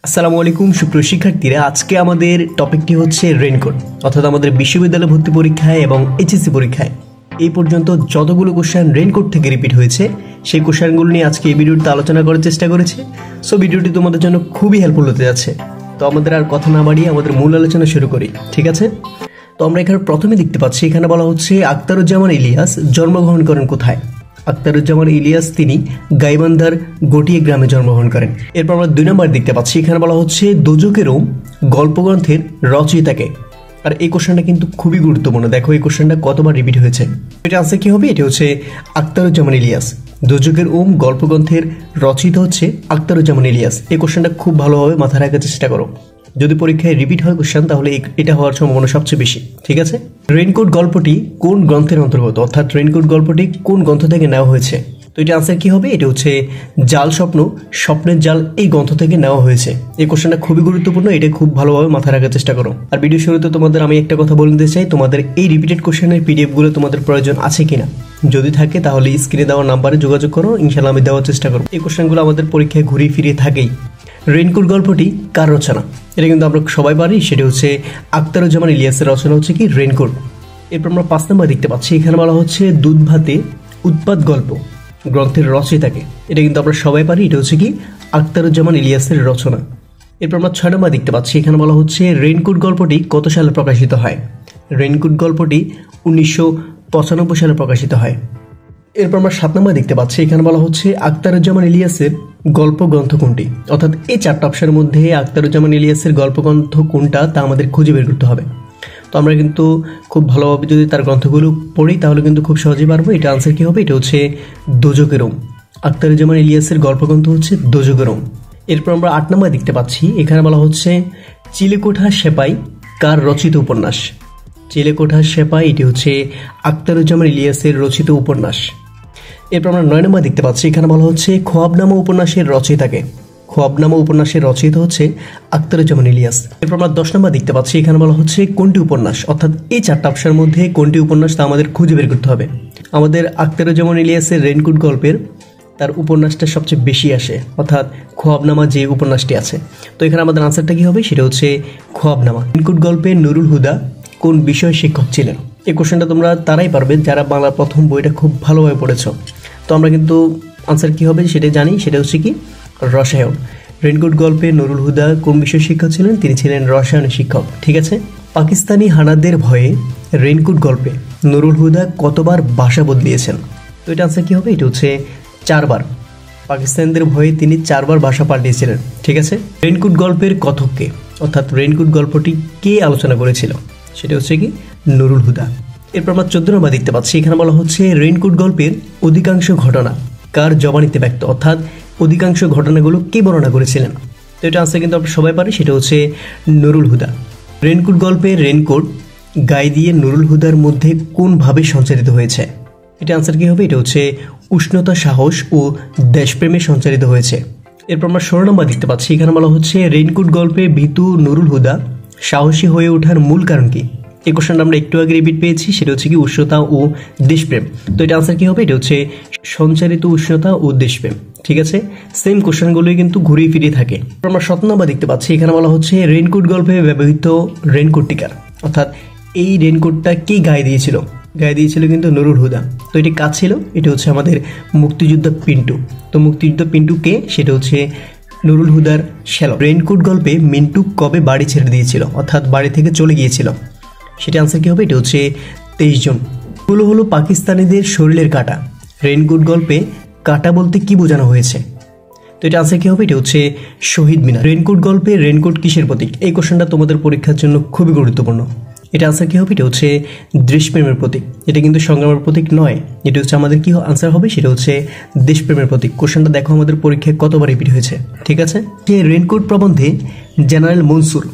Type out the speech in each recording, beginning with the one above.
আসসালামু আলাইকুম সুপ্রিয় শিক্ষার্থীরা, আজকে আমাদের টপিকটি হচ্ছে রেইনকোট, অর্থাৎ আমাদের বিশ্ববিদ্যালয় ভর্তি পরীক্ষায় এবং এইচএসসি পরীক্ষায় এই পর্যন্ত যতগুলো কোশ্চেন রেইনকোট থেকে রিপিট হয়েছে সেই কোশ্চেনগুলো নিয়ে আজকে এই ভিডিওতে আলোচনা করার চেষ্টা করেছি। সো ভিডিওটি তোমাদের জন্য খুবই হেল্পফুল হতে যাচ্ছে। তো আমাদের আর কথা না বাড়িয়ে আমাদের মূল আলোচনা শুরু করি, ঠিক আছে? তো আমরা এখানে প্রথমে দেখতে পাচ্ছি, এখানে বলা হচ্ছে আখতারুজ্জামান ইলিয়াস জন্মগ্রহণ করেন কোথায়? আখতারুজ্জামান ইলিয়াস তিনি গাইবান্ধার গটিয়া গ্রামে জন্মগ্রহণ করেন। এরপর আমরা 2 নম্বর দেখতে পাচ্ছি, এখানে বলা হচ্ছে দোজখের রোম গল্পগ্রন্থের রচয়িতাকে। আর এই কোশ্চেনটা কিন্তু খুবই গুরুত্বপূর্ণ। দেখো এই কোশ্চেনটা কতবার রিপিট হয়েছে। এটা আছে কি হবে? এটা হচ্ছে আখতারুজ্জামান ইলিয়াস। দোজখের ওম গল্পগ্রন্থের রচয়িতা হচ্ছে আখতারুজ্জামান ইলিয়াস। এই কোশ্চেনটা খুব ভালোভাবে মাথায় রাখার চেষ্টা করো। যদি পরীক্ষায় রিপিট হয় কোশ্চেন তাহলে এটা হওয়ার সম্ভাবনা সবচেয়ে বেশি, ঠিক আছে? রেইনকোট গল্পটি কোন গ্রন্থের অন্তর্গত, অর্থাৎ রেইনকোট গল্পটি কোন গ্রন্থ থেকে নেওয়া হয়েছে? তো এটা আনসার কি হবে? এটা হচ্ছে জাল স্বপ্ন, স্বপ্নের জাল এই গ্রন্থ থেকে নেওয়া হয়েছে। এই কোশ্চেনটা খুবই গুরুত্বপূর্ণ, এটা খুব ভালোভাবে মাথায় রাখার চেষ্টা করো। আর ভিডিও শুরুতে তোমাদের আমি একটা কথা বলে দিতে চাই, তোমাদের এই রিপিটেড কোশ্চেনের পিডিএফ গুলো তোমাদের প্রয়োজন আছে কিনা। যদি থাকে তাহলে স্ক্রিনে দেওয়া নাম্বারে যোগাযোগ করো, ইনশাআল্লাহ আমি দেওয়ার চেষ্টা করবো। এই কোশ্চেনগুলো আমাদের পরীক্ষায় ঘুরিয়ে ফিরিয়ে থাকেই। রেইনকোট গল্পটি কার রচনা? এটা কিন্তু আমরা সবাই পারি, সেটা হচ্ছে আখতারুজ্জামান ইলিয়াসের রচনা হচ্ছে কি রেইনকোট। এরপর আমরা 5 নম্বর দেখতে পাচ্ছি, এখানে বলা হচ্ছে দুধ ভাতে উৎপাত গল্প গ্রন্থের রচয়িতাকে। এটা কিন্তু আমরা সবাই পারি, এটা হচ্ছে কি আখতারুজ্জামান ইলিয়াসের রচনা। এরপর আমরা 6 নম্বর দেখতে পাচ্ছি, এখানে বলা হচ্ছে রেইনকোট গল্পটি কত সালে প্রকাশিত হয়? রেইনকোট গল্পটি 1995 সালে প্রকাশিত হয়। এরপর আমরা 7 নম্বর দেখতে পাচ্ছি, এখানে বলা হচ্ছে আখতারুজ্জামান ইলিয়াসের গল্প গ্রন্থ কোনটি? অর্থাৎ এই 4টা অপশনের মধ্যে আখতারুজ্জামান ইলিয়াসের গল্প গ্রন্থ কোনটা তা আমাদের খুঁজে বের করতে হবে। তো আমরা কিন্তু খুব ভালোভাবে যদি তার গ্রন্থগুলো পড়ি তাহলে কিন্তু খুব সহজেই পারবো। এটা আনসার কি হবে? এটা হচ্ছে দোজখের রোম। আখতারুজ্জামান ইলিয়াসের গল্পগ্রন্থ হচ্ছে দোজখের রোম। এরপর আমরা 8 নম্বর দেখতে পাচ্ছি, এখানে বলা হচ্ছে চিলেকোঠা সেপাই কার রচিত উপন্যাস? চিলেকোঠা সেপাই এটি হচ্ছে আখতারুজ্জামান ইলিয়াসের রচিত উপন্যাস। এরপর আমরা 9 নম্বর দেখতে পাচ্ছি, এখানে বলা হচ্ছে খোয়াবনামা উপন্যাসের রচয়িতাকে। খোয়াবনামা উপন্যাসের রচয়িতা হচ্ছে আখতারুজ্জামান ইলিয়াস। এরপর আমরা 10 নম্বর দেখতে পাচ্ছি, এখানে বলা হচ্ছে কোনটি উপন্যাস? অর্থাৎ এই 4টা অপশনের মধ্যে কোনটি উপন্যাস তা আমাদের খুঁজে বের করতে হবে। আমাদের আখতারুজ্জামান ইলিয়াসের রেইনকোট গল্পের তার উপন্যাসটা সবচেয়ে বেশি আসে, অর্থাৎ খোয়াবনামা যে উপন্যাসটি আছে। তো এখানে আমাদের আনসারটা কি হবে? সেটা হচ্ছে খোয়াবনামা। রেইনকোট গল্পে নুরুল হুদা কোন বিষয় শিক্ষক ছিলেন? এই কোশ্চেনটা তোমরা তারাই পারবে যারা বাংলা প্রথম বইটা খুব ভালোভাবে পড়েছো। তো আমরা কিন্তু আনসার কি হবে সেটা জানি, সেটা হচ্ছে কি রসায়ন। রেইনকোট গল্পে নুরুল হুদা কোন বিষয় শিক্ষক ছিলেন? তিনি ছিলেন রসায়নের শিক্ষক, ঠিক আছে? পাকিস্তানি হানাদের ভয়ে রেইনকোট গল্পে নুরুল হুদা কতবার ভাষা বদলিয়েছেন? তো এটা আনসার কি হবে? এটা হচ্ছে 4 বার। পাকিস্তানিদের ভয়ে তিনি 4 বার ভাষা পাল্টিয়েছিলেন, ঠিক আছে? রেইনকোট গল্পের কথককে, অর্থাৎ রেইনকোট গল্পটি কে আলোচনা করেছিল? সেটা হচ্ছে কি নুরুল হুদা। এরপর আমরা 14 নম্বর দেখতে পাচ্ছি, এখানে বলা হচ্ছে রেইনকোট গল্পের অধিকাংশ ঘটনা কার জবানিতে ব্যক্ত? অর্থাৎ অধিকাংশ ঘটনাগুলো কে বর্ণনা করেছিলেন? তো এটা আনসার কিন্তু আমরা সবাই পারি, সেটা হচ্ছে নুরুল হুদা। রেইনকোট গল্পের রেইনকোট গায়ে দিয়ে নুরুল হুদার মধ্যে কোন ভাবে সঞ্চারিত হয়েছে? এটা আনসার কি হবে? এটা হচ্ছে উষ্ণতা, সাহস ও দেশপ্রেমে সঞ্চারিত হয়েছে। এরপর আমরা 16 নম্বর দেখতে পাচ্ছি, এখানে বলা হচ্ছে রেইনকোট গল্পে ভীতু নুরুল হুদা সাহসী হয়ে ওঠার মূল কারণ কি? এই কোশ্চেনটা আমরা একটু আগে রিপিট পেয়েছি, সেটা হচ্ছে কি উষ্ণতা ও দেশপ্রেম। তো এটা আনসার কি হবে? এটা হচ্ছে সঞ্চারিত উষ্ণতা ও দেশপ্রেম, ঠিক আছে? সেম কোশ্চেনগুলোই কিন্তু ঘুরিয়ে ফিরিয়ে থাকে। আমরা 17 নম্বর দেখতে পাচ্ছি, এখানে বলা হচ্ছে রেইনকোট গল্পে ব্যবহৃত রেইনকোট টিকার, অর্থাৎ এই রেইনকোটটা কে গায়ে দিয়েছিল? গায়ে দিয়েছিল কিন্তু নুরুল হুদা। তো এটি কাজ ছিল, এটা হচ্ছে আমাদের মুক্তিযোদ্ধা পিন্টু। তো মুক্তিযোদ্ধা পিন্টু কে? সেটা হচ্ছে নুরুল হুদার শ্যালক। রেইনকোট গল্পে মিন্টু কবে বাড়ি ছেড়ে দিয়েছিল, অর্থাৎ বাড়ি থেকে চলে গিয়েছিল? সেটা আনসার কি হবে? এটা হচ্ছে 23 জন। এগুলো হলো পাকিস্তানিদের শরীরের কাঁটা। রেইনকোট গল্পে কাঁটা বলতে কি বোঝানো হয়েছে? তো এটা আনসার কি হবে? এটা হচ্ছে শহীদ মিনার। রেইনকোট গল্পে রেইনকোট কিসের প্রতীক? এই কোশ্চেনটা তোমাদের পরীক্ষার জন্য খুবই গুরুত্বপূর্ণ। এটা আনসার কি হবে? এটা হচ্ছে দেশপ্রেমের প্রতীক। এটা কিন্তু সংগ্রামের প্রতীক নয়, এটা হচ্ছে আমাদের কি আনসার হবে? সেটা হচ্ছে দেশপ্রেমের প্রতীক। কোশ্চেনটা দেখো আমাদের পরীক্ষায় কতবার রিপিট হয়েছে, ঠিক আছে? যে রেইনকোট প্রবন্ধে জেনারেল মনসুর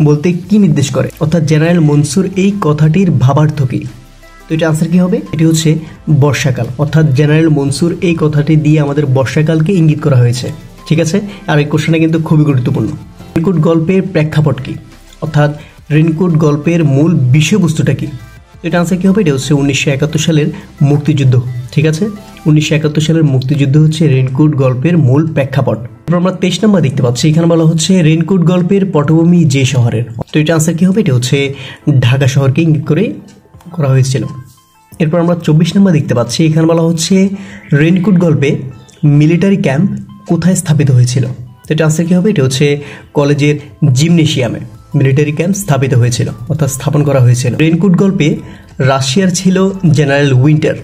বলতে কি নির্দেশ করে? অর্থাৎ জেনারেল মনসুর এই কথাটির ভাবার্থ কি? তো এটা আনসার কি হবে? এটি হচ্ছে বর্ষাকাল। অর্থাৎ জেনারেল মনসুর এই কথাটি দিয়ে আমাদের বর্ষাকালকে ইঙ্গিত করা হয়েছে, ঠিক আছে? আর এই কোশ্চেনটা কিন্তু খুবই গুরুত্বপূর্ণ। রেইনকোট গল্পের প্রেক্ষাপট কি? অর্থাৎ রেইনকোট গল্পের মূল বিষয়বস্তুটা কি? এটা আনসার কি হবে? এটা হচ্ছে 1971 সালের মুক্তিযুদ্ধ, ঠিক আছে? 1971 সালের মুক্তিযুদ্ধ হচ্ছে রেইনকোট গল্পের মূল প্রেক্ষাপট। এরপর আমরা 23 নম্বর দেখতে পাচ্ছি, এখানে বলা হচ্ছে রেইনকোট গল্পের পটভূমি যে শহরের। তো এটা আনসার কি হবে? এটা হচ্ছে ঢাকা শহরকে ইঙ্গিত করে করা হয়েছিল। এরপর আমরা 24 নম্বর দেখতে পাচ্ছি, এখানে বলা হচ্ছে রেইনকোট গল্পে মিলিটারি ক্যাম্প কোথায় স্থাপিত হয়েছিল। তো এটা আনসার কি হবে? এটা হচ্ছে কলেজের জিমনেশিয়ামে মিলিটারি ক্যাম্প স্থাপিত হয়েছিল অর্থাৎ স্থাপন করা হয়েছিল। রেইনকোট গল্পে রাশিয়ার ছিল জেনারেল উইন্টার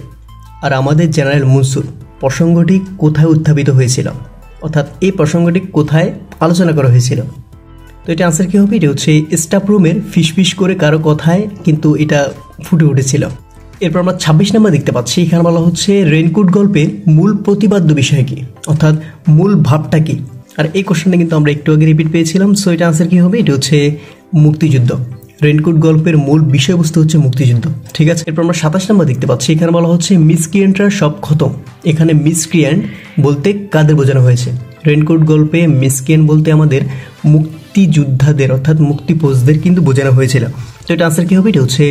আর আমাদের জেনারেল মনসুন। প্রসঙ্গটি কোথায় উত্থাপিত হয়েছিল, অর্থাৎ এই প্রসঙ্গটি কোথায় আলোচনা করা হয়েছিল। তো এটা আনসার কি হবে? এটা হচ্ছে স্টাফ রুমের ফিসফিস করে কারো কথায় কিন্তু এটা ফুটে উঠেছিল। এরপর আমরা 26 নম্বর দেখতে পাচ্ছি, এখানে বলা হচ্ছে রেইনকোট গল্পের মূল প্রতিপাদ্য বিষয় কি, অর্থাৎ মূল ভাবটা কি। আর এই কোশ্চেনটা কিন্তু আমরা একটু আগে রিপিট পেয়েছিলাম। সো এটা আনসার কি হবে? এটা হচ্ছে মুক্তিযুদ্ধ। রেইনকোট গল্পের মূল বিষয়বস্তু হচ্ছে মুক্তিযুদ্ধ। ঠিক আছে। এরপর আমরা 27 নম্বর দেখতে পাচ্ছি, এখানে বলা হচ্ছে মিসক্রিয়েন্টরা সব খতম। এখানে মিসক্রিয়েন্ট বলতে কাদের বোঝানো হয়েছে? রেইনকোট গল্পে মিসক্রিয়েন্ট বলতে আমাদের মুক্তিযোদ্ধাদের অর্থাৎ মুক্তিপোজদের কিন্তু বোঝানো হয়েছিল। তো এটা আনসার কি হবে? এটা হচ্ছে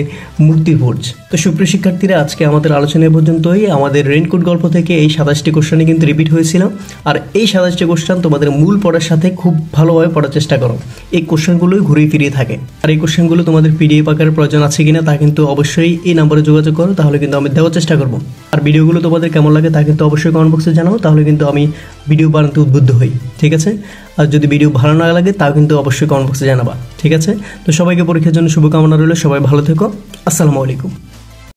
মুক্তিপোজ। তো সুপ্রিয় শিক্ষার্থীরা, আজকে আমাদের আলোচনা পর্যন্তই। আমাদের রেইনকোট গল্প থেকে এই 27টি কোশ্চেনই কিন্তু রিপিট হয়েছিল। আর এই 27টি কোশ্চেন তোমাদের মূল পড়ার সাথে খুব ভালোভাবে পড়ার চেষ্টা করো। এই কোশ্চেনগুলোই ঘুরিয়ে ফিরিয়ে থাকে। আর এই কোশ্চেনগুলো তোমাদের পিডিএফ আকারের প্রয়োজন আছে কিনা তা কিন্তু অবশ্যই এই নাম্বারে যোগাযোগ করো, তাহলে কিন্তু আমি দেওয়ার চেষ্টা করবো। আর ভিডিওগুলো তোমাদের কেমন লাগে তা কিন্তু অবশ্যই কমেন্ট বক্সে জানাও, তাহলে কিন্তু আমি ভিডিও বানাতে উদ্বুদ্ধ হই। ঠিক আছে। আর যদি ভিডিও ভালো না লাগে তাও কিন্তু অবশ্যই কমেন্ট বক্সে জানাবা। ঠিক আছে। তো সবাইকে পরীক্ষার জন্য শুভকামনা রইল। সবাই ভালো থেকো। আসসালামু আলাইকুম।